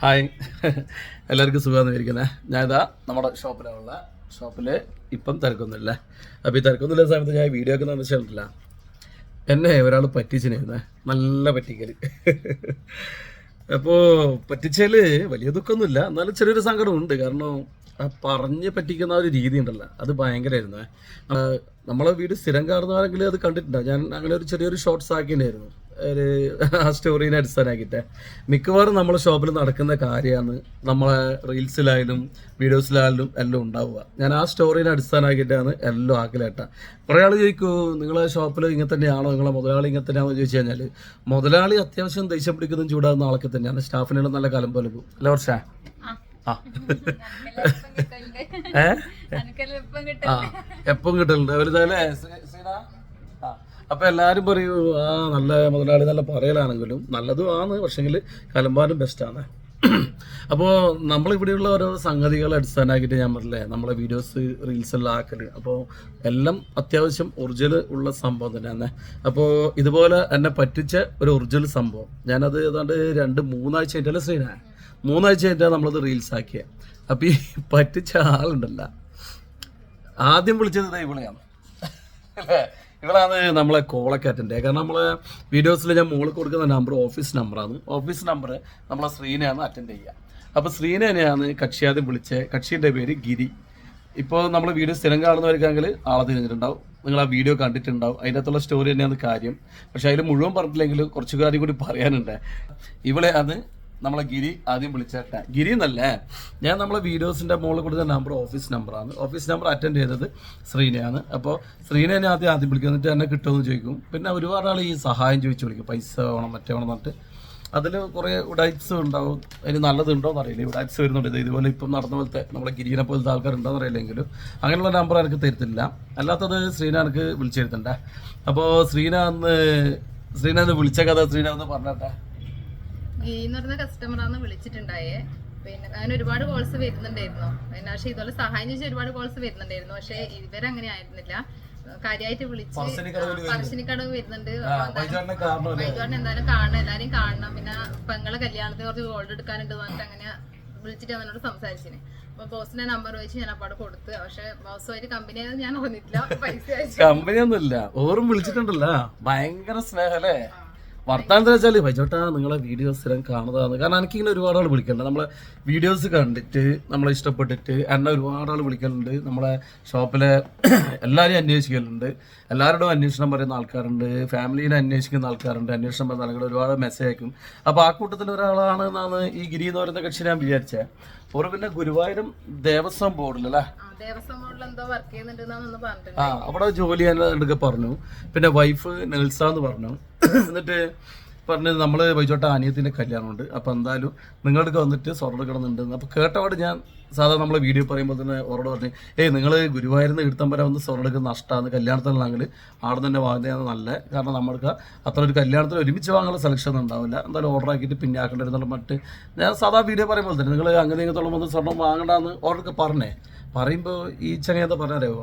Hi എല്ലാവർക്കും സുഖമാണെന്ന് ഇരിക്കുന്നത്. ഞാനിതാ നമ്മുടെ ഷോപ്പിലുള്ള ഷോപ്പിൽ ഇപ്പം തിരക്കൊന്നുമില്ല. അപ്പോൾ ഈ തിരക്കൊന്നുമില്ല സമയത്ത് ഞാൻ വീഡിയോ ഒക്കെ വെച്ചിട്ടില്ല. എന്നെ ഒരാൾ പറ്റിച്ചിരുന്നേ, നല്ല പറ്റിക്കൽ. അപ്പോൾ പറ്റിച്ചാൽ വലിയ ദുഃഖമൊന്നുമില്ല, എന്നാലും ചെറിയൊരു സങ്കടമുണ്ട്. കാരണം പറഞ്ഞ് പറ്റിക്കുന്ന ഒരു രീതി ഉണ്ടല്ലോ, അത് ഭയങ്കരമായിരുന്നു. നമ്മളെ വീട് സ്ഥിരം കാണുന്നവരെങ്കിൽ അത് കണ്ടിട്ടുണ്ടോ. ഞാൻ അങ്ങനെ ഒരു ചെറിയൊരു ഷോർട്സ് ആക്കിയിട്ടുണ്ടായിരുന്നു, ഒരു ആ സ്റ്റോറീനെ അടിസ്ഥാനമാക്കിയിട്ട്. മിക്കവാറും നമ്മളെ ഷോപ്പിൽ നടക്കുന്ന കാര്യമാണ് നമ്മളെ റീൽസിലായാലും വീഡിയോസിലായാലും എല്ലാം ഉണ്ടാവുക. ഞാൻ ആ സ്റ്റോറീനെ അടിസ്ഥാനമാക്കിയിട്ടാണ് എല്ലാം ആക്കലേട്ട. കുറേ ആൾ ചോദിക്കൂ, നിങ്ങളെ ഷോപ്പിൽ ഇങ്ങനെ തന്നെയാണോ, നിങ്ങളെ മുതലാളി ഇങ്ങനെ തന്നെയാണോ ചോദിച്ചു കഴിഞ്ഞാൽ, മുതലാളി അത്യാവശ്യം ദേഷ്യം പിടിക്കുന്നതും ചൂടാകുന്ന ആളൊക്കെ തന്നെയാണ്. സ്റ്റാഫിനെല്ലാം നല്ല കാലം പോലെ പോകും അല്ല വർഷ. എപ്പം കിട്ടലുണ്ട് അവരിതല്ലേ. അപ്പൊ എല്ലാരും പറയൂ, നല്ല മുതലാളി നല്ല പറയലാണെങ്കിലും നല്ലതും ആണ്, പക്ഷെങ്കിൽ കലമ്പാനും ബെസ്റ്റാണ്. അപ്പോൾ നമ്മളിവിടെയുള്ള ഓരോ സംഗതികളെ അടിസ്ഥാനമാക്കിയിട്ട് ഞാൻ പറഞ്ഞില്ലേ, നമ്മളെ വീഡിയോസ് റീൽസ് എല്ലാം ആക്കല്. അപ്പോൾ എല്ലാം അത്യാവശ്യം ഒറിജിനൽ ഉള്ള സംഭവം തന്നെയാണ്. അപ്പോൾ ഇതുപോലെ എന്നെ പറ്റിച്ച ഒരു ഒറിജിനൽ സംഭവം ഞാനത് ഏതാണ്ട് 2-3 ആഴ്ച ആയിട്ടല്ലേ ശ്രീനാ, 3 ആഴ്ച ആയിട്ടാണ് നമ്മളത് റീൽസ് ആക്കിയത്. അപ്പം ഈ പറ്റിച്ച ആളുണ്ടല്ല, ആദ്യം വിളിച്ചത് ഇവളെയാണ് അല്ലേ. ഇവളാണ് നമ്മളെ കോളൊക്കെ അറ്റൻഡ് ചെയ്യുക. കാരണം നമ്മളെ വീഡിയോസിൽ ഞാൻ മുകളിൽ കൊടുക്കുന്ന നമ്പർ ഓഫീസ് നമ്പറാണ്. ഓഫീസ് നമ്പർ നമ്മളെ ശ്രീനെയാണ് അറ്റൻഡ് ചെയ്യുക. അപ്പോൾ ശ്രീനെയാണ് കക്ഷി ആദ്യം വിളിച്ചത്. കക്ഷീൻ്റെ പേര് ഗിരി. ഇപ്പോൾ നമ്മൾ വീഡിയോ സ്ഥിരം കാണുന്നവർക്കാണെങ്കിൽ ആളെ തിരിഞ്ഞിട്ടുണ്ടാവും, നിങ്ങൾ ആ വീഡിയോ കണ്ടിട്ടുണ്ടാവും. അതിൻ്റെ അകത്തുള്ള സ്റ്റോറി തന്നെയാണ് കാര്യം. പക്ഷേ അതിൽ മുഴുവൻ പറഞ്ഞിട്ടില്ലെങ്കിലും കുറച്ച് കാര്യം കൂടി പറയാനുണ്ട്. ഇവളെ അത് നമ്മളെ ഗിരി ആദ്യം വിളിച്ചേട്ടെ. ഗിരി എന്നല്ലേ, ഞാൻ നമ്മളെ വീഡിയോസിൻ്റെ മുകളിൽ കൊടുത്ത നമ്പർ ഓഫീസ് നമ്പറാണ്. ഓഫീസ് നമ്പർ അറ്റൻഡ് ചെയ്തത് ശ്രീനയാണ്. അപ്പോൾ ശ്രീനെ ആദ്യം വിളിക്കും, എന്നിട്ട് എന്നെ കിട്ടുമെന്ന് ചോദിക്കും. പിന്നെ ഒരുപാട് ആൾ ഈ സഹായം ചോദിച്ചു വിളിക്കും, പൈസ വേണം മറ്റേ വേണം എന്നിട്ട്. അതിൽ കുറേ ഉഡൈറ്റ്സ് ഉണ്ടാവും. അതിന് നല്ലതുണ്ടോ എന്നറിയില്ല, ഉഡൈറ്റ്സ് വരുന്നുണ്ട്. ഇതുപോലെ ഇപ്പം നടന്ന പോലത്തെ നമ്മളെ ഗിരീനെ പോലത്തെ ആൾക്കാരുണ്ടോയെന്ന് അറിയില്ലെങ്കിലും അങ്ങനെയുള്ള നമ്പർ എനിക്ക് തരത്തില്ല. അല്ലാത്തത് ശ്രീന എനിക്ക് വിളിച്ചു തരുന്നുണ്ടേ. അപ്പോൾ ശ്രീന വിളിച്ച കഥ ശ്രീന ഒന്ന് പറഞ്ഞേ. ഗീന്ന് പറഞ്ഞ കസ്റ്റമറാണ് വിളിച്ചിട്ടുണ്ടായേ. പിന്നെ അങ്ങനെ ഒരുപാട് കോൾസ് വരുന്നുണ്ടായിരുന്നു. പിന്നെ പക്ഷെ ഇതുപോലെ സഹായം ചോദിച്ചാൽ ഒരുപാട് കോൾസ് വരുന്നുണ്ടായിരുന്നു. പക്ഷെ ഇവരങ്ങനെ ആയിരുന്നില്ല. കാര്യമായിട്ട് വിളിച്ച് പറശ്ശിനിക്കടവ് വരുന്നുണ്ട്, വൈദ്യുവാറിനെ എന്തായാലും കാണണം, എല്ലാരെയും കാണണം. പിന്നെ പെങ്ങളെ കല്യാണത്തിന് കുറച്ച് ഗോൾഡ് എടുക്കാനുണ്ട് പറഞ്ഞിട്ട് അങ്ങനെ വിളിച്ചിട്ട് അവനോട് സംസാരിച്ചിന്. അപ്പൊ ബോസിന്റെ നമ്പർ വെച്ച് ഞാൻ അപ്പോൾ കൊടുത്ത്. പക്ഷെ ബോസുമായിട്ട് കമ്പനി ആയത് ഞാൻ അറിഞ്ഞിട്ടില്ല. പൈസ കമ്പനി ഒന്നുമില്ല, ഓറും വിളിച്ചിട്ടുണ്ടല്ലോ. ഭയങ്കര സ്നേഹല്ലേ വർത്താനത്തിൽ വെച്ചാൽ, ബൈജോട്ടാ നിങ്ങളെ വീഡിയോസ് സ്ഥിരം കാണുന്നതാണ്. കാരണം എനിക്കിങ്ങനെ ഒരുപാട് ആൾ വിളിക്കലുണ്ട്, നമ്മളെ വീഡിയോസ് കണ്ടിട്ട് നമ്മളെ ഇഷ്ടപ്പെട്ടിട്ട് എന്നെ ഒരുപാട് ആൾ വിളിക്കലുണ്ട്. നമ്മളെ ഷോപ്പിലെ എല്ലാവരെയും അന്വേഷിക്കലുണ്ട്, എല്ലാവരോടും അന്വേഷണം പറയുന്ന ആൾക്കാരുണ്ട്, ഫാമിലീനെ അന്വേഷിക്കുന്ന ആൾക്കാരുണ്ട്, അന്വേഷണം പറയുന്ന ആൾക്കാർ ഒരുപാട് മെസ്സേജ് അയക്കും. അപ്പോൾ ആ കൂട്ടത്തിൽ ഒരാളാണെന്നാണ് ഈ ഗിരി എന്ന് പറയുന്ന കക്ഷി ഞാൻ വിചാരിച്ചത്. ഒരു പിന്നെ ഗുരുവായൂരം ദേവസ്വം ബോർഡിലല്ലേ, അവിടെ ജോലി ചെയ്യാനൊക്കെ പറഞ്ഞു. പിന്നെ വൈഫ് നെൽസാന്ന് പറഞ്ഞു. എന്നിട്ട് പറഞ്ഞത് നമ്മൾ വൈജോട്ട അനിയത്തിൻ്റെ കല്യാണമുണ്ട്, അപ്പോൾ എന്തായാലും നിങ്ങളുടെ വന്നിട്ട് സ്വർണ്ണം കിടന്നുണ്ടെന്ന്. അപ്പോൾ കേട്ടപാട് ഞാൻ സാധാരണ നമ്മളെ വീഡിയോ പറയുമ്പോൾ തന്നെ ഓരോട് പറഞ്ഞു, നിങ്ങൾ ഗുരുവായൂരിൽ എടുത്താൻ വരെ ഒന്ന് സ്വർണ്ണം എടുക്കുന്ന നഷ്ടമാണ്, കല്യാണത്തിലാണെങ്കിൽ ആടെ തന്നെ വാങ്ങുന്നതാണ് നല്ലത്. കാരണം നമ്മൾക്ക് അത്ര ഒരു കല്യാണത്തിൽ ഒരുമിച്ച് വാങ്ങാനുള്ള സെലക്ഷൻ ഉണ്ടാവില്ല, എന്തായാലും ഓർഡർ ആക്കിയിട്ട് പിന്നെ ആക്കേണ്ടി വരുന്നുള്ള മറ്റ് ഞാൻ സാധാ വീഡിയോ പറയുമ്പോൾ തന്നെ നിങ്ങൾ അങ്ങനെ ഇങ്ങനത്തോളം വന്ന് സ്വർണ്ണം വാങ്ങണ്ടെന്ന് ഓർഡർക്ക് പറഞ്ഞേ. പറയുമ്പോൾ ഈ ചങ്ങയത പറഞ്ഞറിയുക,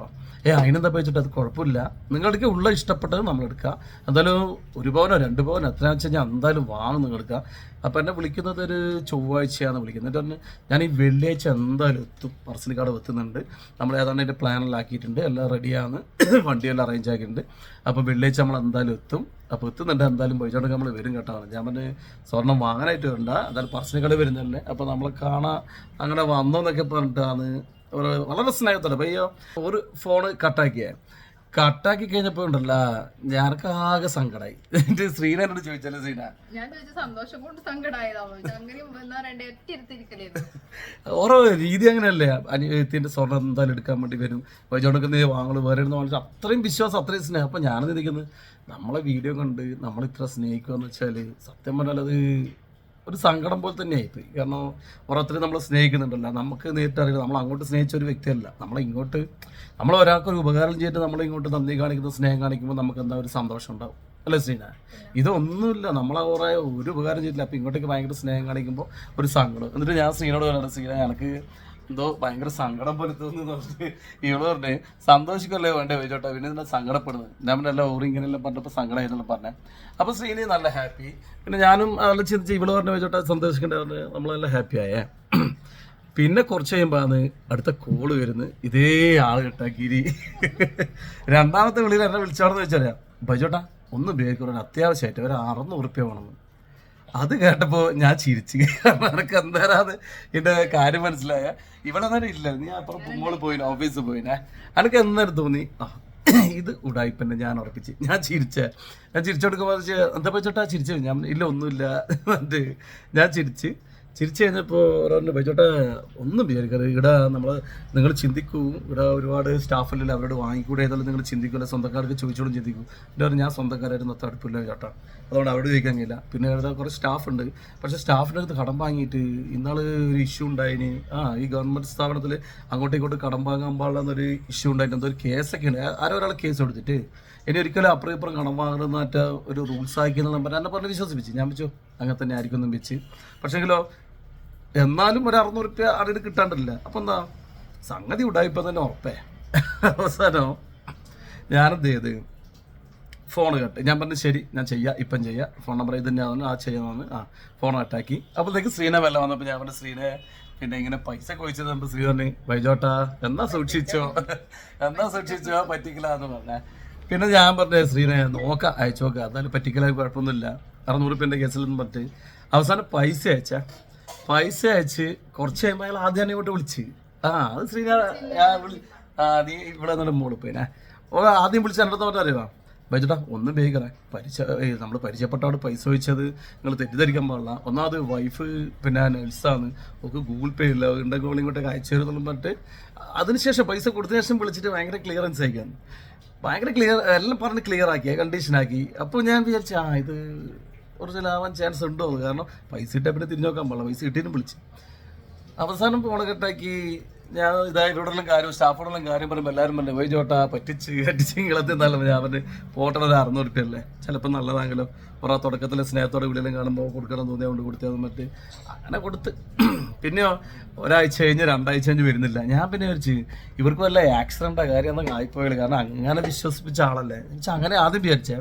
അതിനെന്താ വെച്ചിട്ട് അത് കുഴപ്പമില്ല, നിങ്ങൾക്ക് ഉള്ള ഇഷ്ടപ്പെട്ടത് നമ്മളെടുക്കുക. എന്തായാലും 1 പവനോ 2 പവനോ എത്രയാണെന്ന് വെച്ച് കഴിഞ്ഞാൽ എന്തായാലും വാങ്ങും നിങ്ങളെടുക്കുക. അപ്പോൾ എന്നെ വിളിക്കുന്നത് ഒരു ചൊവ്വാഴ്ചയാണ് വിളിക്കുന്നത്. എന്നിട്ട് ഞാൻ ഈ വെള്ളിയാഴ്ച എന്തായാലും എത്തും, പറശ്ശിനിക്കട എത്തുന്നുണ്ട്. നമ്മൾ ഏതാണ്ട് അതിൻ്റെ പ്ലാനെല്ലാം ആക്കിയിട്ടുണ്ട്, എല്ലാം റെഡിയാണ്, വണ്ടിയെല്ലാം അറേഞ്ച് ആക്കിയിട്ടുണ്ട്. അപ്പോൾ വെള്ളിയാഴ്ച നമ്മൾ എന്തായാലും എത്തും. അപ്പോൾ എത്തുന്നുണ്ട്, എന്തായാലും പോയിച്ചോണ്ടൊക്കെ നമ്മൾ വരും കേട്ടോ. ഞാൻ പറഞ്ഞ് സ്വർണ്ണം വാങ്ങാനായിട്ട് വരണ്ട, എന്തായാലും പറശ്ശിനിക്കട വരുന്നതല്ലേ, അപ്പോൾ നമ്മളെ കാണാൻ അങ്ങനെ വന്നോന്നൊക്കെ പറഞ്ഞിട്ടാണ് വളരെ സ്നേഹത്തോടെ. പയ്യോ ഒരു ഫോണ് കട്ടാക്കി കഴിഞ്ഞപ്പോ ഉണ്ടല്ലോ ഞാനൊക്കെ ആകെ സങ്കടമായി. എന്നിട്ട് ശ്രീനോട് ചോദിച്ചല്ലേ ശ്രീന, ഞാൻ സന്തോഷം കൊണ്ട് ഓരോ രീതി അങ്ങനെയല്ലേ. അനിയത്തിന്റെ സ്വർണ്ണം എന്തായാലും എടുക്കാൻ വേണ്ടി വരും, വൈജോണ്ടൊക്കെ വാങ്ങല് വേറെ അത്രയും വിശ്വാസം, അത്രയും സ്നേഹം. അപ്പൊ ഞാനത് ഇരിക്കുന്നത് നമ്മളെ വീഡിയോ കണ്ട് നമ്മളിത്ര സ്നേഹിക്കുകയെന്ന് വെച്ചാൽ സത്യം പറഞ്ഞാൽ അത് ഒരു സങ്കടം പോലെ തന്നെ ആയിപ്പോയി. കാരണം ഓരോരുത്തരും നമ്മളെ സ്നേഹിക്കുന്നുണ്ടല്ലോ, നമുക്ക് നേരിട്ട് അറിയില്ല, നമ്മൾ അങ്ങോട്ട് സ്നേഹിച്ച ഒരു വ്യക്തിയല്ല. നമ്മൾ ഒരാൾക്കൊരു ഉപകാരം ചെയ്തിട്ട് നമ്മളിങ്ങോട്ട് നന്ദി കാണിക്കുന്ന സ്നേഹം കാണിക്കുമ്പോൾ നമുക്ക് എന്താ ഒരു സന്തോഷം ഉണ്ടാവും അല്ലേ ശ്രീന. ഇതൊന്നുമില്ല, നമ്മളെ കുറേ ഒരു ഉപകാരം ചെയ്തില്ല, അപ്പോൾ ഇങ്ങോട്ടേക്ക് ഭയങ്കര സ്നേഹം കാണിക്കുമ്പോൾ ഒരു സങ്കടം. എന്നിട്ട് ഞാൻ ശ്രീനോട് പറയുന്നത്, ശ്രീന എനിക്ക് എന്തോ ഭയങ്കര സങ്കടം പോലെ തോന്നുന്നു പറഞ്ഞിട്ട് ഇവള് പറഞ്ഞേ സന്തോഷിക്കല്ലേ വേണ്ടേ ചോട്ടാ, പിന്നെ എന്താ സങ്കടപ്പെടുന്നത്, ഞാൻ പിന്നെ എല്ലാം ഓറി ഇങ്ങനെയെല്ലാം പറഞ്ഞപ്പോൾ സങ്കടമായിരുന്നല്ലോ പറഞ്ഞേ. അപ്പോൾ ശ്രീനി നല്ല ഹാപ്പി. പിന്നെ ഞാനും അതെല്ലാം ചിന്തിച്ച് ഇവള് പറഞ്ഞ ചോട്ടാ സന്തോഷിക്കേണ്ട പറഞ്ഞ് നമ്മളെല്ലാം ഹാപ്പി ആയേ. പിന്നെ കുറച്ച് കഴിയുമ്പോഴാണ് അടുത്ത കോള് വരുന്നത്. ഇതേ ആൾ കേട്ടാ ഗിരി. രണ്ടാമത്തെ വിളിയിൽ എന്നെ വിളിച്ചാണെന്ന് വെച്ചറിയാം, ബൈജോട്ടാ ഒന്ന് ഉപയോഗിക്കണം അത്യാവശ്യമായിട്ട് ഒരു 600 ഉറുപ്പ്യ വേണമെന്ന്. അത് കേട്ടപ്പോൾ ഞാൻ ചിരിച്ചു. കാരണം എനിക്ക് എന്തായാലും എൻ്റെ കാര്യം മനസ്സിലായ ഇവിടെ ഇല്ല, നീ അപ്പുറം മോള് പോയിന് ഓഫീസിൽ പോയിനെ. എനിക്ക് എന്നേരം തോന്നി ഇത് ഉടായിപ്പന്നെ. ഞാൻ ഉറപ്പിച്ച് ഞാൻ ചിരിച്ചെടുക്കുമ്പോൾ എന്താ ബൈജോട്ടാ ചിരിച്ചു? ഞാൻ ഇല്ല ഒന്നുമില്ല എന്നിട്ട് ഞാൻ ചിരിച്ചു കഴിഞ്ഞപ്പോൾ ഓരോന്ന് ബൈജോട്ടാ ഒന്നും വിചാരിക്കരുത്, ഇവിടെ നിങ്ങൾ ചിന്തിക്കൂ, ഇവിടെ ഒരുപാട് സ്റ്റാഫില്ല, അവരോട് വാങ്ങിക്കൂടെ ഏതായാലും നിങ്ങൾ ചിന്തിക്കില്ല, സ്വന്തക്കാർക്ക് ചോദിച്ചോളും ചിന്തിക്കൂ. എൻ്റെ ഞാൻ സ്വന്തക്കാരായിട്ട് മൊത്തം അടുപ്പില്ല ചേട്ടാ, അതുകൊണ്ട് അവിടെ ചോദിക്കാൻ കഴിയില്ല. പിന്നെ അവിടെ കുറച്ച് സ്റ്റാഫുണ്ട്, പക്ഷേ സ്റ്റാഫിൻ്റെ അടുത്ത് കടം വാങ്ങിയിട്ട് ഇന്നാൾ ഒരു ഇഷ്യൂ ഉണ്ടായിന്. ഈ ഗവൺമെൻറ് സ്ഥാപനത്തിൽ അങ്ങോട്ടും ഇങ്ങോട്ടും കടം വാങ്ങാൻ പാടില്ലെന്നൊരു ഇഷ്യൂ ഉണ്ടായിട്ട് എന്തോ ഒരു കേസൊക്കെ ഉണ്ട്. ആരോ ഒരാൾ കേസ് കൊടുത്തിട്ട് ഇനി ഒരിക്കലും അപ്പുറം ഇപ്പുറം കടം വാങ്ങുന്നതായിട്ട് ഒരു റൂൾസ് ആക്കിയെന്നുള്ള പറഞ്ഞാൽ എന്നെ പറഞ്ഞ് വിശ്വസിപ്പിച്ച്. ഞാൻ വെച്ചു അങ്ങനെ തന്നെ ആയിരിക്കും എന്നും വെച്ച്. പക്ഷേങ്കിലോ എന്നാലും ഒരു 600 ഉറുപ്പ്യ അവിടെ കിട്ടാണ്ടില്ല. അപ്പം എന്താ സംഗതി ഉടായിപ്പം തന്നെ ഉറപ്പേ. അവസാനം ഞാനെന്ത് ചെയ്ത് ഫോൺ കട്ട്. ഞാൻ പറഞ്ഞു ശരി ഞാൻ ചെയ്യാം, ഇപ്പം ചെയ്യാം, ഫോൺ നമ്പർ ഇത് തന്നെയാണ് ചെയ്യാമെന്ന്. ഫോൺ കട്ടാക്കി. അപ്പോഴത്തേക്ക് ശ്രീനെ വെള്ളം വന്നപ്പോൾ ഞാൻ പറഞ്ഞു ശ്രീനെ പിന്നെ ഇങ്ങനെ പൈസ കൊഴിച്ചത് നമ്മൾ ശ്രീ പറഞ്ഞു ബൈജോട്ടാ എന്നാ സൂക്ഷിച്ചോ പറ്റിക്കില്ല എന്ന് പറഞ്ഞേ. പിന്നെ ഞാൻ പറഞ്ഞു ശ്രീനെ നോക്കാം അയച്ചു നോക്കാം, എന്നാലും പറ്റിക്കലായി കുഴപ്പമൊന്നുമില്ല, 600 ഉറുപ്പ്യൻ്റെ കേസിലെന്ന് പറഞ്ഞിട്ട് അവസാനം പൈസ അയച്ച് കുറച്ച് കഴിയുമ്പോൾ അയാൾ ആദ്യം ഇങ്ങോട്ട് വിളിച്ച് അത് ശ്രീന നീ ഇവിടെ നിന്നിട്ട് മോള് പോയിനെ ആദ്യം വിളിച്ച് എൻ്റെ അടുത്ത് അറിയാം ബൈജോട്ടാ ഒന്നും ബേക്കറേ നമ്മൾ പരിചയപ്പെട്ടവിടെ പൈസ ചോദിച്ചത് നിങ്ങൾ തെറ്റിദ്ധരിക്കാൻ പാടില്ല. ഒന്നാമത് വൈഫ് പിന്നെ നഴ്സാണ്, ഒക്കെ ഗൂഗിൾ പേ ഇല്ല, ഉണ്ടെങ്കിൽ ഇങ്ങോട്ടേക്ക് അയച്ചു തരുമെന്നും പറഞ്ഞിട്ട് അതിനുശേഷം പൈസ കൊടുത്തതിന് ശേഷം വിളിച്ചിട്ട് ഭയങ്കര ക്ലിയറൻസ് അയക്കാൻ എല്ലാം പറഞ്ഞ് ക്ലിയർ ആക്കി കണ്ടീഷനാക്കി. അപ്പോൾ ഞാൻ വിചാരിച്ചു ഇത് ഒറിജിനലാവാൻ ചാൻസ് ഉണ്ടോ, കാരണം പൈസ ഇട്ടാൽ പിന്നെ തിരിഞ്ഞു നോക്കാൻ പാടില്ല, പൈസ ഇട്ടിനും വിളിച്ച്. അവസാനം ഫോൺ കട്ടാക്കി. ഞാൻ ഇവരോടെല്ലാം കാര്യം സ്റ്റാഫോടെല്ലാം കാര്യം പറയുമ്പോൾ എല്ലാവരും പറഞ്ഞു ബൈജോട്ടാ പറ്റിച്ച് നിങ്ങളെത്തിന്നാലും ഞാൻ പറഞ്ഞു പോട്ടണ ഒരു 600 ഉറുപ്പ്യല്ലേ, ചിലപ്പോൾ നല്ലതാണെങ്കിലോ കുറേ തുടക്കത്തിൽ സ്നേഹത്തോടെ വീട്ടിലും കാണുമ്പോൾ കൊടുക്കണം തോന്നിയാൽ കൊണ്ട് കൊടുത്തത് മറ്റ് അങ്ങനെ കൊടുത്ത്. പിന്നെയോ ഒരാഴ്ച കഴിഞ്ഞ് 2 ആഴ്ച കഴിഞ്ഞ് വരുന്നില്ല. ഞാൻ പിന്നെ വിചാരിച്ച് ഇവർക്ക് വല്ല ആക്സിഡൻ്റാ കാര്യം എന്നൊക്കെ ആയിപ്പോയത്, കാരണം അങ്ങനെ വിശ്വസിപ്പിച്ച ആളല്ലേ അങ്ങനെ ആദ്യം വിചാരിച്ചേ.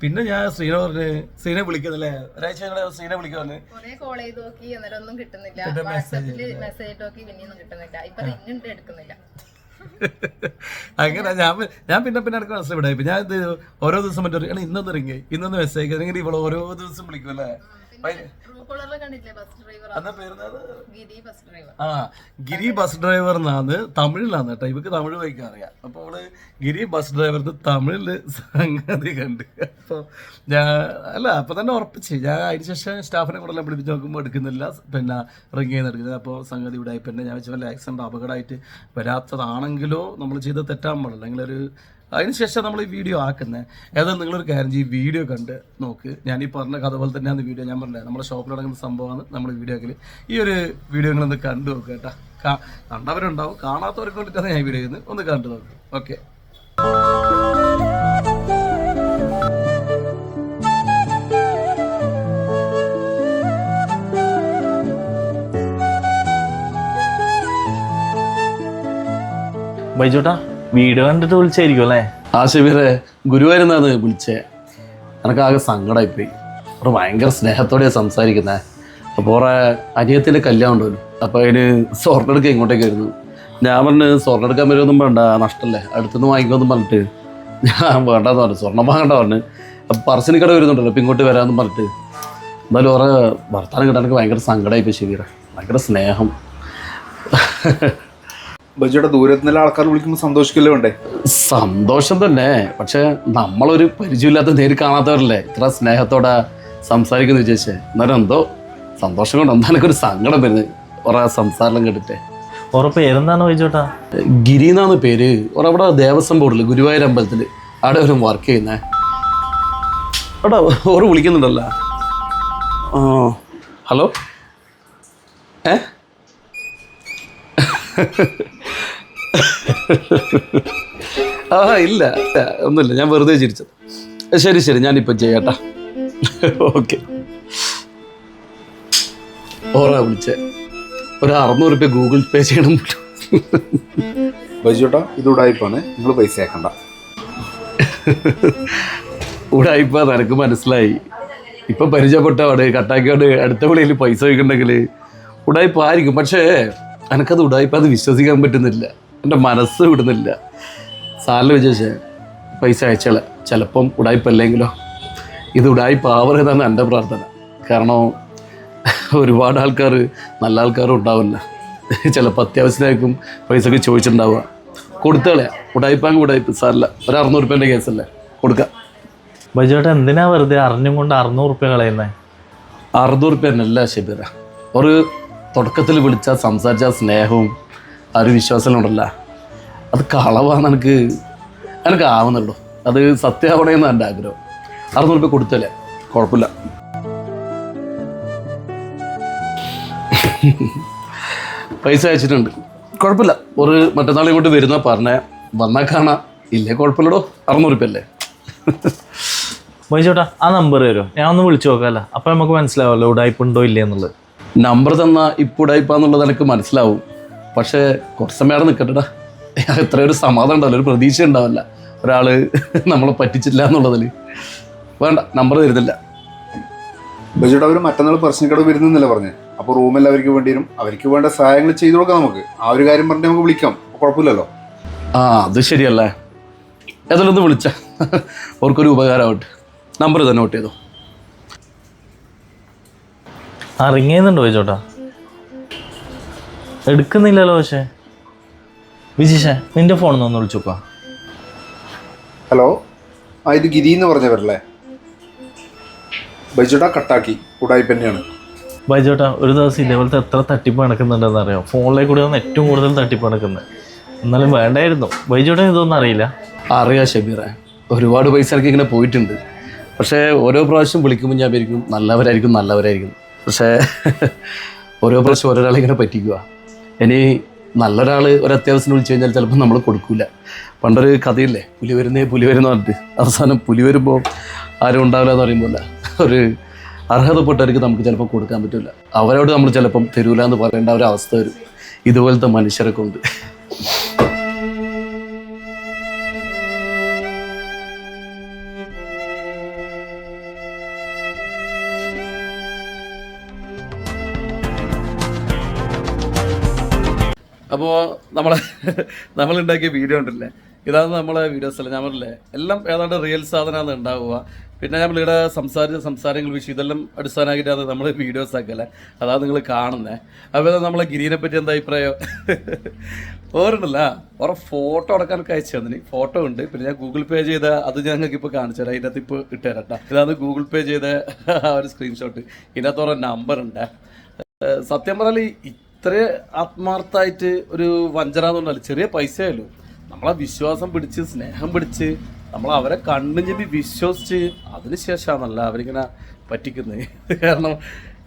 പിന്നെ ഞാൻ ശ്രീനെ വിളിക്കുന്നില്ലേ, ഒരാഴ്ച ശ്രീനെ വിളിക്കുവന്ന് കോൾ ചെയ്ത് നോക്കി, അന്നേരം ഒന്നും കിട്ടുന്നില്ല. വാട്സാപ്പില് മെസ്സേജ് നോക്കി പിന്നെയൊന്നും കിട്ടുന്നില്ല. ഇപ്പൊ റിംഗ് എടുക്കുന്നില്ല. അങ്ങനെ ഞാൻ പിന്നെ എനിക്ക് മനസ്സിലായി. ഞാൻ ഇത് ഓരോ ദിവസം മറ്റേ ഇന്നൊന്ന് റിങ് ഇന്നൊന്ന് മെസ്സേജ് അല്ലെങ്കിൽ ഇവള് ഓരോ ദിവസം വിളിക്കുമല്ലേ. ഗിരി ബസ് ഡ്രൈവർ എന്നാണ് തമിഴിലാണ് കേട്ടോ, ഇവക്ക് തമിഴ് വായിക്കാൻ അറിയാം. അപ്പോൾ അവള് ഗിരി ബസ് ഡ്രൈവർ തമിഴില് സംഗതി കണ്ട്. അപ്പോൾ അപ്പൊ തന്നെ ഉറപ്പിച്ച് ഞാൻ അതിന് ശേഷം സ്റ്റാഫിനെ കൂടെ എല്ലാം വിളിപ്പിച്ച് നോക്കുമ്പോൾ എടുക്കുന്നില്ല, പിന്നെ റിങ് ചെയ്യുന്ന എടുക്കുന്നത്. അപ്പോൾ സംഗതി ഇവിടെ പിന്നെ ഞാൻ വെച്ചാൽ വല്ല ആക്സിഡന്റ് അപകടമായിട്ട് വരാത്തതാണെങ്കിലോ നമ്മൾ ചെയ്ത് തെറ്റാൻ പാടില്ല. അല്ലെങ്കിൽ അതിനുശേഷം നമ്മൾ ഈ വീഡിയോ ആക്കുന്നത് ഏതായാലും നിങ്ങളൊരു കാര്യം ചെയ്യും, വീഡിയോ കണ്ട് നോക്ക്. ഞാൻ ഈ പറഞ്ഞ കഥ പോലെ തന്നെയാണ് വീഡിയോ. ഞാൻ പറഞ്ഞത് നമ്മുടെ ഷോപ്പിൽ നടക്കുന്ന സംഭവമാണ് നമ്മൾ വീഡിയോയിൽ. ഈ ഒരു വീഡിയോ നിങ്ങളൊന്ന് കണ്ടു നോക്കുക കേട്ടോ. കണ്ടവരുണ്ടാവും, കാണാത്തവർക്ക് വേണ്ടിയിട്ടാണ് ഞാൻ വീഡിയോ ചെയ്യുന്നത്. ഒന്ന് കണ്ടു നോക്കും. ഓക്കെ. ബൈജോട്ടാ വീഡിയോ കണ്ടിട്ട് വിളിച്ചായിരിക്കും അല്ലേ? ശിവരെ ഗുരുവായൂരുന്നാണ് വിളിച്ചേ. എനിക്കാകെ സങ്കടമായിപ്പോയി. അവർ ഭയങ്കര സ്നേഹത്തോടെയാണ് സംസാരിക്കുന്നത്. അപ്പോൾ കുറേ അനിയത്തിൻ്റെ കല്യാണം ഉണ്ടല്ലോ, അപ്പോൾ അതിന് സ്വർണ്ണെടുക്കാൻ ഇങ്ങോട്ടേക്ക് വരുന്നു. ഞാൻ പറഞ്ഞ് സ്വർണ്ണെടുക്കാൻ വരുമൊന്നും വേണ്ട, നഷ്ടമല്ലേ, അടുത്തുനിന്ന് വാങ്ങിക്കുമെന്നും പറഞ്ഞിട്ട് ഞാൻ വേണ്ടെന്ന് പറഞ്ഞു, സ്വർണ്ണം വാങ്ങണ്ട പറഞ്ഞു. അപ്പോൾ പറശ്ശിനി കട വരുന്നുണ്ടല്ലോ, അപ്പോൾ ഇങ്ങോട്ട് വരാമെന്നും പറഞ്ഞിട്ട്. എന്നാലും കുറേ വർത്താനം കിട്ടാൻ എനിക്ക് ഭയങ്കര സങ്കടമായിപ്പോയി ശിവരെ, ഭയങ്കര സ്നേഹം. ബൈജോട്ടാ ദൂരത്തുനിന്നുള്ള ആൾക്കാർ വിളിക്കുമ്പോൾ സന്തോഷിക്കല്ലേ വേണ്ടേ? സന്തോഷം തന്നെ, പക്ഷെ നമ്മളൊരു പരിചയമില്ലാത്ത നേരിൽ കാണാത്തവരല്ലേ ഇത്ര സ്നേഹത്തോടെ സംസാരിക്കുന്നു വിചാരിച്ചേ. എന്നാലും എന്തോ സന്തോഷം കൊണ്ട് എന്താ എനിക്കൊരു സങ്കടം വരുന്നത് കുറെ സംസാരം കേട്ടിട്ടേ. ഓരോ പേരെന്താണ് ബൈജോട്ടാ? ഗിരി എന്നാണ് പേര്. അവിടെ ദേവസ്വം ബോർഡിൽ ഗുരുവായൂർ അമ്പലത്തിൽ അവിടെ ഒരു വർക്ക് ചെയ്യുന്നേ. അവിടെ ഓറ് വിളിക്കുന്നുണ്ടല്ലോ. ഹലോ ഇല്ല ഒന്നുമില്ല, ഞാൻ വെറുതെ ചിരിച്ചത്. ശരി ഞാനിപ്പോൾ ചെയ്യാട്ടാ. ഓക്കെ. ഓറാ വിളിച്ചേ. ഒരു 600 രൂപ ഗൂഗിൾ പേ ചെയ്യണം. ബൈജുട്ടാ ഇത് ഉടായിപ്പാണ്, നിങ്ങൾ പൈസ ആക്കണ്ട. ഉടായിപ്പാ നിനക്ക് മനസ്സിലായി. ഇപ്പം പരിചയപ്പെട്ടവാട് കട്ടാക്കിയോട് അടുത്ത വിളിയിൽ പൈസ വയ്ക്കണ്ടെങ്കിൽ ഉടായിപ്പായിരിക്കും. പക്ഷേ എനിക്കത് ഉടായിപ്പാത് വിശ്വസിക്കാൻ പറ്റുന്നില്ല, എൻ്റെ മനസ്സ് വിടുന്നില്ല. സാറിന് വിചാരിച്ചേ പൈസ അയച്ചാൽ ചിലപ്പം ഉടായിപ്പല്ലെങ്കിലോ. ഇത് ഉടായിപ്പാവരുതെന്നാണ് എൻ്റെ പ്രാർത്ഥന. കാരണം ഒരുപാട് ആൾക്കാർ നല്ല ആൾക്കാരും ഉണ്ടാവില്ല. ചിലപ്പോൾ അത്യാവശ്യമായിരിക്കും പൈസക്ക് ചോദിച്ചിട്ടുണ്ടാവുക. കൊടുത്തളയാ ഉടായിപ്പാങ്ക് ഉടായിപ്പ് സാറില്ല. ഒരു 600 രൂപേൻ്റെ കേസല്ലേ, കൊടുക്കാം. ബൈജോട്ട എന്തിനാ വെറുതെ അറിഞ്ഞും കൊണ്ട് 600 റുപ്യ കളയുന്നേ? 600 രൂപ എന്നല്ല ഷബീറ, ഒരു തുടക്കത്തിൽ വിളിച്ചാൽ സംസാരിച്ച സ്നേഹവും ആ ഒരു വിശ്വാസം ഉണ്ടല്ല, അത് കളവാണ്. എനിക്ക് ആവുന്നുള്ളൂ. അത് സത്യമാവണമെന്ന് എൻ്റെ ആഗ്രഹം. 600 രൂപ കൊടുത്തല്ലേ, കുഴപ്പമില്ല. പൈസ അയച്ചിട്ടുണ്ട്, കുഴപ്പമില്ല. ഒരു മറ്റന്നാൾ ഇങ്ങോട്ട് വരുന്ന പറഞ്ഞേ, വന്നാൽ കാണാം, ഇല്ലേ കുഴപ്പമില്ലടോ. 600 രൂപ അല്ലേ. ബൈജോട്ടാ ആ നമ്പർ തരുമോ? ഞാൻ ഒന്ന് വിളിച്ചു നോക്കാമല്ലോ, അപ്പം നമുക്ക് മനസ്സിലാവുമല്ലോ ഉടായ്പ ഉണ്ടോ ഇല്ലേ എന്നുള്ളത്. നമ്പർ തന്നാൽ ഇപ്പോൾ ഉടായിപ്പാന്നുള്ളത് എനിക്ക് മനസ്സിലാവും. പക്ഷേ കുറച്ച് സമയം അവിടെ നിൽക്കട്ടെടാ. എത്ര ഒരു സമാധാനം ഉണ്ടാവില്ല, ഒരു പ്രതീക്ഷ ഉണ്ടാവില്ല ഒരാൾ നമ്മളെ പറ്റിച്ചില്ല എന്നുള്ളതിൽ. വേണ്ട, നമ്പർ തരുന്നില്ല. ബൈജുട്ടാ അവർ മറ്റന്നാൾ പ്രശ്നക്കട വരുന്നില്ല പറഞ്ഞേ. അപ്പോൾ റൂമെല്ലാം അവർക്ക് വേണ്ടി വരും, അവർക്ക് വേണ്ട സഹായങ്ങൾ ചെയ്തു കൊടുക്കാം. നമുക്ക് ആ ഒരു കാര്യം പറഞ്ഞ് നമുക്ക് വിളിക്കാം, കുഴപ്പമില്ലല്ലോ. ആ അത് ശരിയല്ലേ. ഏതായാലും ഒന്ന് വിളിച്ച അവർക്കൊരു ഉപകാരമാവട്ടെ. നമ്പർ തന്നെ നോട്ട് ചെയ്തോ. ആ റിങ് ചെയ്യുന്നുണ്ടോ ബൈജോട്ടാ? എടുക്കുന്നില്ലല്ലോ. പക്ഷേ വിജിഷേ നിന്റെ ഫോണിൽ നിന്ന് ഒന്ന് വിളിച്ചു നോക്കാം. ഹലോ, ആ ഇത് ഗിരി എന്ന് പറഞ്ഞവരല്ലേ? ബൈജുട്ടാ കട്ടാക്കി, ഉടായിപ്പ് തന്നെയാണ്. ബൈജോട്ടാ ഒരു ദിവസം ഇതേപോലത്തെ എത്ര തട്ടിപ്പ് നടക്കുന്നുണ്ടെന്ന് അറിയാം. ഫോണിലേക്ക് കൂടി വന്ന് ഏറ്റവും കൂടുതൽ തട്ടിപ്പ് നടക്കുന്നത്. എന്നാലും വേണ്ടായിരുന്നു. ബൈജോട്ടാ ഇതൊന്നും അറിയില്ല. അറിയാം ഷബീറെ, ഒരുപാട് പൈസ ഇറക്കി ഇങ്ങനെ പോയിട്ടുണ്ട്. പക്ഷേ ഓരോ പ്രാവശ്യം വിളിക്കുമ്പോൾ ഞാൻ വിചാരിക്കും നല്ലവരായിരിക്കും. പക്ഷേ ഓരോ പ്രാവശ്യം ഓരോരാളെ ഇങ്ങനെ പറ്റിക്കുക. ഇനി നല്ലൊരാൾ ഒരു അത്യാവശ്യം വിളിച്ചു കഴിഞ്ഞാൽ ചിലപ്പോൾ നമ്മൾ കൊടുക്കില്ല. പണ്ടൊരു കഥയില്ലേ, പുലി വരുന്ന പറഞ്ഞിട്ട് അവസാനം പുലി വരുമ്പോൾ ആരും ഉണ്ടാവില്ല എന്ന് പറയുമ്പോൾ ഒരു അർഹതപ്പെട്ടവർക്ക് നമുക്ക് ചിലപ്പോൾ കൊടുക്കാൻ പറ്റില്ല. അവരോട് നമ്മൾ ചിലപ്പം തരൂല എന്ന് പറയേണ്ട ഒരു അവസ്ഥ വരും. ഇതുപോലത്തെ മനുഷ്യരൊക്കെ ഉണ്ട്. അപ്പോൾ നമ്മളുണ്ടാക്കിയ വീഡിയോ ഉണ്ടല്ലേ, ഇതാണ് നമ്മളെ വീഡിയോസ് അല്ലേ. ഞാൻ പറഞ്ഞില്ലേ എല്ലാം ഏതാണ്ട് റിയൽ സാധനമാണ് ഉണ്ടാവുക. പിന്നെ നമ്മളിവിടെ സംസാരിച്ച സംസാരങ്ങൾ വിഷയം ഇതെല്ലാം അടിസ്ഥാനമാക്കിയിട്ടാണ് നമ്മൾ വീഡിയോസ് ആക്കല്ലേ. അതാണ് നിങ്ങൾ കാണുന്നത്. അപ്പോൾ നമ്മളെ ഗിരീനെ പറ്റി എന്താ അഭിപ്രായം? ഓരുണ്ടല്ല ഓരോ ഫോട്ടോ അടക്കാനൊക്കെ അയച്ചു തന്നിന്. ഫോട്ടോ ഉണ്ട്. പിന്നെ ഞാൻ ഗൂഗിൾ പേ ചെയ്ത അത് ഞങ്ങൾക്ക് ഇപ്പോൾ കാണിച്ചു തരാം. ഇതിനകത്ത് ഇപ്പോൾ ഇട്ടുതരട്ടാ. ഇതാണ് ഗൂഗിൾ പേ ചെയ്ത ഒരു സ്ക്രീൻഷോട്ട്. ഇതിനകത്ത് ഓരോ നമ്പർ ഉണ്ട്. സത്യം പറഞ്ഞാൽ ഇത്ര ആത്മാർത്ഥമായിട്ട് ഒരു വഞ്ചന എന്ന് പറഞ്ഞാൽ ചെറിയ പൈസയല്ലോ. നമ്മളെ വിശ്വാസം പിടിച്ച് സ്നേഹം പിടിച്ച് നമ്മൾ അവരെ കണ്ണും ചെപ്പി വിശ്വസിച്ച് അതിനുശേഷമാണല്ല അവരിങ്ങനെ പറ്റിക്കുന്നത്. കാരണം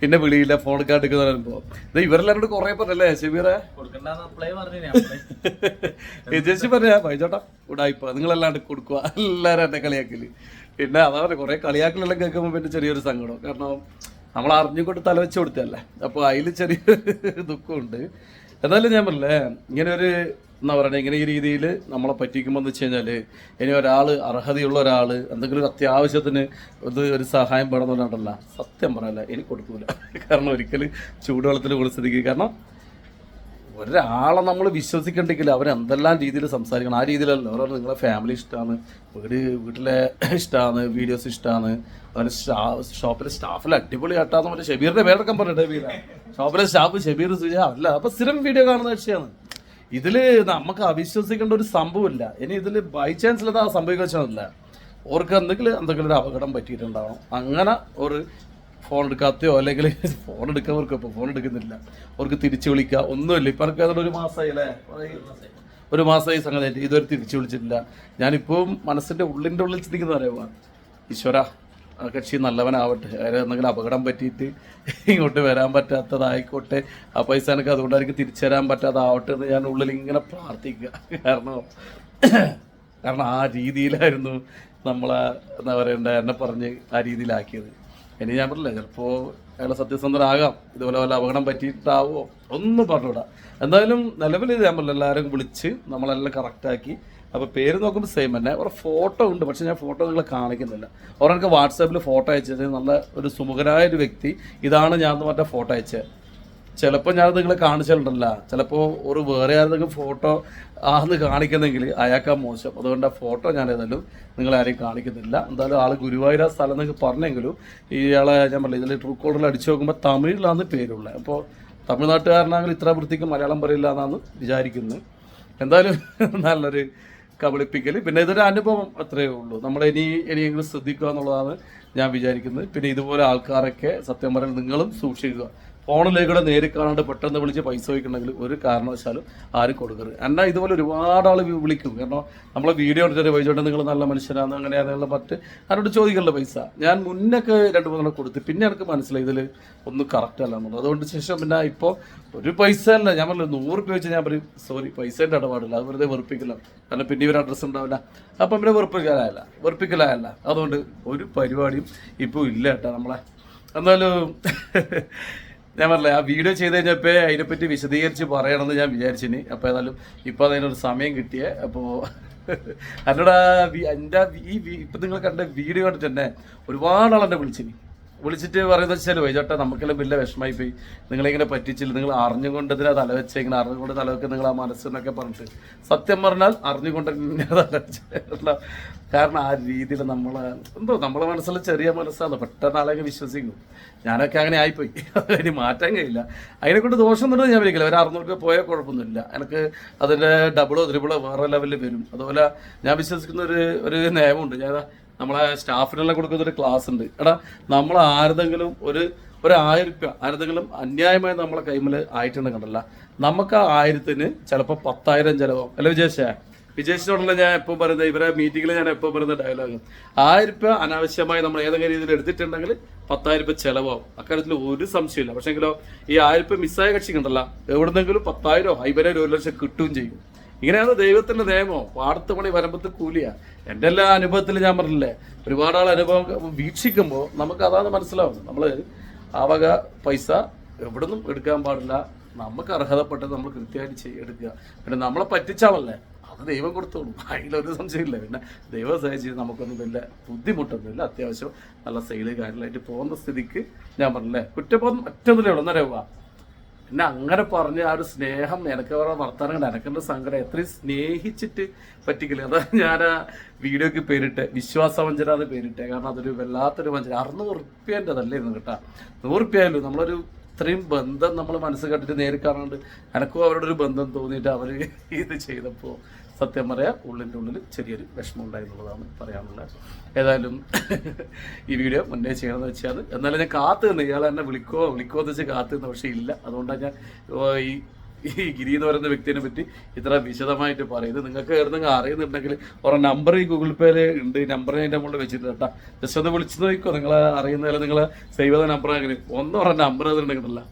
പിന്നെ വിളിയില്ല, ഫോൺ എടുക്കുന്ന പറയുമ്പോൾ ഇത് ഇവരെല്ലാം കൂടെ കുറേ പറഞ്ഞല്ലേ ഷബീറെ? ചേച്ചി പറഞ്ഞാ ബൈജോട്ടാ ഉടായിപ്പോ നിങ്ങളല്ലാണ്ട് കൊടുക്കുക എല്ലാവരും എന്നെ കളിയാക്കല്. പിന്നെ അതാ പറയുക കുറേ കളിയാക്കലെല്ലാം കേൾക്കുമ്പോൾ പിന്നെ ചെറിയൊരു സങ്കടം. കാരണം നമ്മൾ അറിഞ്ഞുകൊണ്ട് തലവെച്ച് കൊടുത്തല്ലേ. അപ്പോൾ അതിൽ ചെറിയൊരു ദുഃഖമുണ്ട്. എന്നാലും ഞാൻ പറഞ്ഞില്ലേ ഇങ്ങനെ ഒരു എന്താ പറയുക, ഇങ്ങനെ ഈ രീതിയിൽ നമ്മളെ പറ്റിക്കുമ്പോൾ എന്ന് വെച്ച് കഴിഞ്ഞാൽ ഇനി ഒരാൾ അർഹതയുള്ള ഒരാൾ എന്തെങ്കിലും ഒരു അത്യാവശ്യത്തിന് ഒരു സഹായം വേണമെന്നുണ്ടല്ല, സത്യം പറയല്ല എനിക്ക് കൊടുക്കൂല. കാരണം ഒരിക്കലും ചൂടുവെള്ളത്തിൽ കുളിസ്ഥിതിക്ക്. കാരണം ഒരാളെ നമ്മൾ വിശ്വസിക്കണ്ടെങ്കിൽ അവരെന്തെല്ലാം രീതിയിൽ സംസാരിക്കണം ആ രീതിയിലല്ല. ഓരോ നിങ്ങളെ ഫാമിലി ഇഷ്ടമാണ്, വീട്ടിലെ ഇഷ്ടമാണ്, വീഡിയോസ് ഇഷ്ടമാണ്, അതുപോലെ ഷോപ്പിലെ സ്റ്റാഫിൽ അടിപൊളിയായിട്ടാന്ന് പറഞ്ഞാൽ ഷബീറിൻ്റെ പേരൊക്കെ പറഞ്ഞിട്ട് ഷോപ്പിലെ സ്റ്റാഫ് ഷബീർ സുജ അല്ല. അപ്പോൾ സ്ഥിരം വീഡിയോ കാണുന്ന വിഷയമാണ്. ഇതിൽ നമുക്ക് അവിശ്വസിക്കേണ്ട ഒരു സംഭവമില്ല. ഇനി ഇതിൽ ബൈ ചാൻസിൽ അത് സംഭവിക്കില്ല. ഓർക്ക് എന്തെങ്കിലും ഒരു അപകടം പറ്റിയിട്ടുണ്ടാവണം. അങ്ങനെ ഒരു ഫോൺ എടുക്കാത്തയോ അല്ലെങ്കിൽ ഫോൺ എടുക്കുന്നവർക്ക് ഇപ്പോൾ ഫോൺ എടുക്കുന്നില്ല, അവർക്ക് തിരിച്ചു വിളിക്കുക ഒന്നുമില്ല. ഇപ്പം എനിക്ക് അതൊരു മാസമായി അല്ലേ, ഒരു മാസമായി സംഗതി ഇതുവരെ തിരിച്ചു വിളിച്ചിട്ടില്ല. ഞാനിപ്പോൾ മനസ്സിൻ്റെ ഉള്ളിൽ ചിന്തിക്കുന്ന അറിയാം, ഈശ്വര ആ കക്ഷി നല്ലവനാവട്ടെ, അതിന് എന്തെങ്കിലും അപകടം പറ്റിയിട്ട് ഇങ്ങോട്ട് വരാൻ പറ്റാത്തതായിക്കോട്ടെ, ആ പൈസ എനിക്ക് അതുകൊണ്ടായിരിക്കും തിരിച്ചു തരാൻ പറ്റാതാവട്ടെ എന്ന് ഞാൻ ഉള്ളിൽ ഇങ്ങനെ പ്രാർത്ഥിക്കുക. കാരണം ആ രീതിയിലായിരുന്നു നമ്മളെ എന്താ പറയണ്ട എന്നെ പറഞ്ഞ് ആ രീതിയിലാക്കിയത്. ഇനി ഞാൻ പറഞ്ഞില്ല, ചിലപ്പോൾ അയാൾ സത്യസന്ധനാകാം, ഇതുപോലെ വല്ല അപകടം പറ്റിയിട്ടാവോ ഒന്നും പറഞ്ഞുകൂടാ. എന്തായാലും നിലവിൽ ഞാൻ പറഞ്ഞില്ല, എല്ലാവരും വിളിച്ച് നമ്മളെല്ലാം കറക്റ്റാക്കി. അപ്പോൾ പേര് നോക്കുമ്പോൾ സെയിം തന്നെ. ഒരു ഫോട്ടോ ഉണ്ട്, പക്ഷേ ഞാൻ ഫോട്ടോ നിങ്ങളെ കാണിക്കുന്നില്ല. അവർക്ക് വാട്സാപ്പിൽ ഫോട്ടോ അയച്ചത് നല്ല ഒരു സുമുഖനായ ഒരു വ്യക്തി, ഇതാണ് ഞാൻ മറ്റേ ഫോട്ടോ അയച്ചത്. ചിലപ്പോൾ ഞാനത് നിങ്ങളെ കാണിച്ചിട്ടുണ്ടല്ല, ചിലപ്പോൾ ഒരു വേറെ ആരെങ്കിലും ഫോട്ടോ ആന്ന് കാണിക്കുന്നെങ്കിൽ അയാൾക്കാ മോശം. അതുകൊണ്ട് ആ ഫോട്ടോ ഞാൻ ഏതായാലും നിങ്ങളാരെയും കാണിക്കുന്നില്ല. എന്തായാലും ആൾ ഗുരുവായൂർ സ്ഥലം എന്നൊക്കെ പറഞ്ഞെങ്കിലും ഇയാളെ ഞാൻ പറഞ്ഞില്ല, ഇതിൽ ട്രൂ കോളറിൽ അടിച്ചു നോക്കുമ്പോൾ തമിഴിലാണ് പേരുള്ളത്. അപ്പോൾ തമിഴ്നാട്ടുകാരനാണെങ്കിൽ ഇത്ര വൃത്തിക്ക് മലയാളം പറയില്ല എന്നാണ് വിചാരിക്കുന്നത്. എന്തായാലും നല്ലൊരു കബളിപ്പിക്കൽ. പിന്നെ ഇതൊരു അനുഭവം അത്രയേ ഉള്ളൂ. ഇനിയെങ്കിലും ശ്രദ്ധിക്കുക എന്നുള്ളതാണ് ഞാൻ വിചാരിക്കുന്നത്. പിന്നെ ഇതുപോലെ ആൾക്കാരൊക്കെ സത്യം പറഞ്ഞാൽ നിങ്ങളും സൂക്ഷിക്കുക. ഫോണിലേക്കൂടെ നേരിൽ കാണാണ്ട് പെട്ടെന്ന് വിളിച്ച് പൈസ വയ്ക്കണമെങ്കിൽ ഒരു കാരണവശാലും ആരും കൊടുക്കരുത്. എന്നാൽ ഇതുപോലെ ഒരുപാട് ആൾ വിളിക്കും. കാരണം നമ്മളെ വീഡിയോ എടുത്തിട്ട് വൈകിട്ട് നിങ്ങൾ നല്ല മനുഷ്യനാണ് അങ്ങനെയാണെന്നുള്ള അവരോട് ചോദിക്കണ്ട പൈസ. ഞാൻ മുന്നൊക്കെ 2-3 കൊടുത്ത്, പിന്നെ എനിക്ക് മനസ്സിലായി ഇതിൽ ഒന്നും കറക്റ്റ് അല്ല എന്നുള്ളത്. അതുകൊണ്ട് ശേഷം പിന്നെ ഇപ്പോൾ ഒരു പൈസ അല്ല, ഞാൻ പറഞ്ഞില്ല 100 രൂപ വെച്ച് ഞാൻ പറയും സോറി പൈസേൻ്റെ ഇടപാടില്ല, അത് വെറുതെ വെറുപ്പിക്കില്ല. കാരണം പിന്നെ ഇവർ അഡ്രസ്സ് ഉണ്ടാവില്ല, അപ്പം പിന്നെ വെറുപ്പിക്കലായല്ല. അതുകൊണ്ട് ഒരു പരിപാടിയും ഇപ്പോൾ ഇല്ല കേട്ടോ നമ്മളെ. എന്നാലും ഞാൻ പറഞ്ഞില്ല, ആ വീഡിയോ ചെയ്ത് കഴിഞ്ഞപ്പോൾ അതിനെപ്പറ്റി വിശദീകരിച്ച് പറയണമെന്ന് ഞാൻ വിചാരിച്ചിനി. അപ്പോൾ ഏതായാലും ഇപ്പോൾ അതിനൊരു സമയം കിട്ടിയേ. അപ്പോൾ എന്നോട് എൻ്റെ ഇപ്പം നിങ്ങൾ കണ്ട വീഡിയോ കണ്ടിട്ട് തന്നെ ഒരുപാട് ആളെന്നെ വിളിച്ചിട്ട് പറയുന്നത് വെച്ചാൽ വൈചേട്ടാ നമുക്കെല്ലാം വലിയ വിഷമമായി പോയി, നിങ്ങളിങ്ങനെ പറ്റിച്ചില്ല, നിങ്ങൾ അറിഞ്ഞുകൊണ്ട് ഇതിനെ തലവെച്ച ഇങ്ങനെ അറിഞ്ഞുകൊണ്ട് തലവെക്ക് നിങ്ങൾ ആ മനസ്സെന്നൊക്കെ പറഞ്ഞിട്ട്. സത്യം പറഞ്ഞാൽ അറിഞ്ഞുകൊണ്ട് തലവെച്ച കാരണം ആ രീതിയിൽ നമ്മളെ മനസ്സിൽ ചെറിയ മനസ്സാണ്, പെട്ടെന്ന് ആളെയൊക്കെ വിശ്വസിക്കും. ഞാനൊക്കെ അങ്ങനെ ആയിപ്പോയി, ഇനി മാറ്റാൻ കഴിയില്ല. അതിനെക്കൊണ്ട് ദോഷം ഒന്നും ഞാൻ വിളിക്കില്ല. ഒരു 600 രൂപ പോയാൽ കുഴപ്പമൊന്നുമില്ല, എനിക്ക് അതിൻ്റെ ഡബിളോ ത്രിബിളോ വേറെ ലെവലിൽ വരും. അതുപോലെ ഞാൻ വിശ്വസിക്കുന്ന ഒരു നിയമമുണ്ട്. ഞാൻ നമ്മളെ സ്റ്റാഫിനെല്ലാം കൊടുക്കുന്നൊരു ക്ലാസ് ഉണ്ട്. നമ്മൾ ആരുടെങ്കിലും ഒരു 1000 രൂപ ആരുടെങ്കിലും അന്യായമായി നമ്മളെ കൈമിൽ ആയിട്ടുണ്ട് കണ്ടല്ല, നമുക്ക് ആ 1000-ന് ചിലപ്പോൾ 10,000 ചിലവാകും. അല്ല വിജേഷിനോടുള്ള ഞാൻ എപ്പോൾ പറയുന്നത്, ഇവരെ മീറ്റിങ്ങിൽ ഞാൻ എപ്പോൾ പറയുന്ന ഡയലോഗ്, 1000 രൂപ അനാവശ്യമായി നമ്മൾ ഏതെങ്കിലും രീതിയിൽ എടുത്തിട്ടുണ്ടെങ്കിൽ 10,000 രൂപ ചിലവാകും. അക്കാര്യത്തിൽ ഒരു സംശയമില്ല. പക്ഷേങ്കിലോ ഈ 1000 രൂപ മിസ്സായ കക്ഷി കണ്ടല്ല, എവിടെന്നെങ്കിലും 10,000, 50,000, 1 ലക്ഷം കിട്ടുകയും ചെയ്യും. ഇങ്ങനെയാണ് ദൈവത്തിൻ്റെ നിയമം. പാടത്ത് പണി വരമ്പത്ത് കൂലിയാ. എൻ്റെ എല്ലാ അനുഭവത്തിലും ഞാൻ പറഞ്ഞില്ലേ, ഒരുപാട് ആൾ അനുഭവം വീക്ഷിക്കുമ്പോൾ നമുക്ക് അതാണ് മനസ്സിലാവും. നമ്മൾ ആ വക പൈസ എവിടുന്നും എടുക്കാൻ പാടില്ല. നമുക്ക് അർഹതപ്പെട്ടത് നമ്മൾ കൃത്യമായിട്ട് എടുക്കുക. പിന്നെ നമ്മളെ പറ്റിച്ചാളല്ലേ, അത് ദൈവം കൊടുത്തോളൂ, അതിലൊരു സംശയമില്ല. പിന്നെ ദൈവം സഹായിച്ച് നമുക്കൊന്നും വലിയ ബുദ്ധിമുട്ടൊന്നുമില്ല. അത്യാവശ്യം നല്ല സെയില് കാര്യങ്ങളായിട്ട് പോകുന്ന സ്ഥിതിക്ക് ഞാൻ പറഞ്ഞില്ലേ, കുറ്റബോധം മറ്റൊന്നുമില്ല. ഉള്ളന്നരവാ പിന്നെ അങ്ങനെ പറഞ്ഞ് ആ ഒരു സ്നേഹം എനിക്ക് അവരുടെ വർത്താനം എനക്കെൻ്റെ സങ്കടം എത്രയും സ്നേഹിച്ചിട്ട് പറ്റിക്കില്ല. അതാണ് ഞാൻ ആ വീഡിയോക്ക് പേരിട്ടെ വിശ്വാസവഞ്ചന എന്ന് പേരിട്ടെ. കാരണം അതൊരു വല്ലാത്തൊരു വഞ്ചന. 600 രൂപേൻ്റെതല്ലായിരുന്നു കേട്ടോ, 100 രൂപയായാലും നമ്മളൊരു ഇത്രയും ബന്ധം നമ്മൾ മനസ്സ് കണ്ടിട്ട് നേരിൽ കാണാണ്ട് എനക്കും അവരോടൊരു ബന്ധം തോന്നിയിട്ട് അവർ ഇത് ചെയ്തപ്പോൾ സത്യം പറയാം ഉള്ളിൻ്റെ ഉള്ളിൽ ചെറിയൊരു വിഷമം ഉണ്ടായിരുന്നുള്ളതാണ് പറയാനുള്ളത്. ഏതായാലും ഈ വീഡിയോ മുന്നേ ചെയ്യണമെന്ന് വെച്ചാൽ എന്നാലും ഞാൻ കാത്തു നിന്ന് ഇയാൾ എന്നെ വിളിക്കോ എന്ന് വെച്ച് കാത്തു നിന്ന്, പക്ഷേ ഇല്ല. അതുകൊണ്ടാണ് ഞാൻ ഈ ഗിരി എന്ന് പറയുന്ന വ്യക്തിനെ പറ്റി ഇത്ര വിശദമായിട്ട് പറയുന്നത്. നിങ്ങൾക്ക് ഏതെങ്കിലും അറിയുന്നുണ്ടെങ്കിൽ ഒരു നമ്പർ ഈ ഗൂഗിൾ പേയിൽ ഉണ്ട്, നമ്പർ അതിൻ്റെ മുകളിൽ വെച്ചിട്ട് കേട്ടോ, ജസ്റ്റ് ഒന്ന് വിളിച്ചു നോക്കിക്കോ. നിങ്ങളെ അറിയുന്നതിൽ നിങ്ങൾ സേവ് ചെയ്ത നമ്പർ അങ്ങനെ നമ്പർ അതുണ്ടെങ്കിലല്ല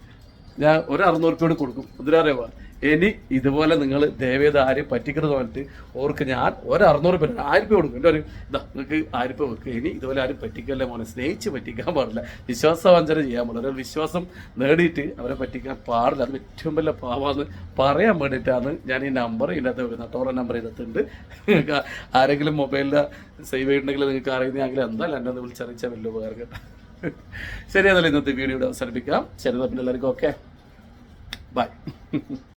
ഞാൻ ഒരു 600 രൂപ കൂടി കൊടുക്കും. ഇതിലറിയാവാ ഇനി ഇതുപോലെ നിങ്ങൾ ദയവേത് ആരെയും പറ്റിക്കരുത് പറഞ്ഞിട്ട് ഓർക്ക് ഞാൻ ഒരു 600 രൂപ 1000 രൂപ കൊടുക്കും. എൻ്റെ ഒരു നിങ്ങൾക്ക് 1000 രൂപ വെക്കുക. ഇനി ഇതുപോലെ ആരും പറ്റിക്കല്ലേ മോനെ, സ്നേഹിച്ച് പറ്റിക്കാൻ പാടില്ല, വിശ്വാസവഞ്ചന ചെയ്യാൻ പാടില്ല. ഒരു വിശ്വാസം നേടിയിട്ട് അവരെ പറ്റിക്കാൻ പാടില്ല. അത് ഏറ്റവും വലിയ പാവാന്ന് പറയാൻ വേണ്ടിയിട്ടാണ് ഞാൻ ഈ നമ്പർ ഇതിനകത്ത് വെക്കുന്നത്. ടോറ നമ്പർ ഇതിനകത്തുണ്ട്. ആരെങ്കിലും മൊബൈലിൽ സേവ് ചെയ്തിട്ടുണ്ടെങ്കിൽ നിങ്ങൾക്ക് അറിയുന്നെങ്കിൽ എന്തായാലും എന്നെ ഒന്ന് വിളിച്ചറിയിച്ചാൽ വലിയ ഉപകാരം കേട്ടോ. ശരി, അതല്ല ഇന്നത്തെ വീഡിയോ ഇവിടെ അവസാനിപ്പിക്കാം. ശരി, പിന്നെ എല്ലാവർക്കും ഓക്കെ, ബൈ.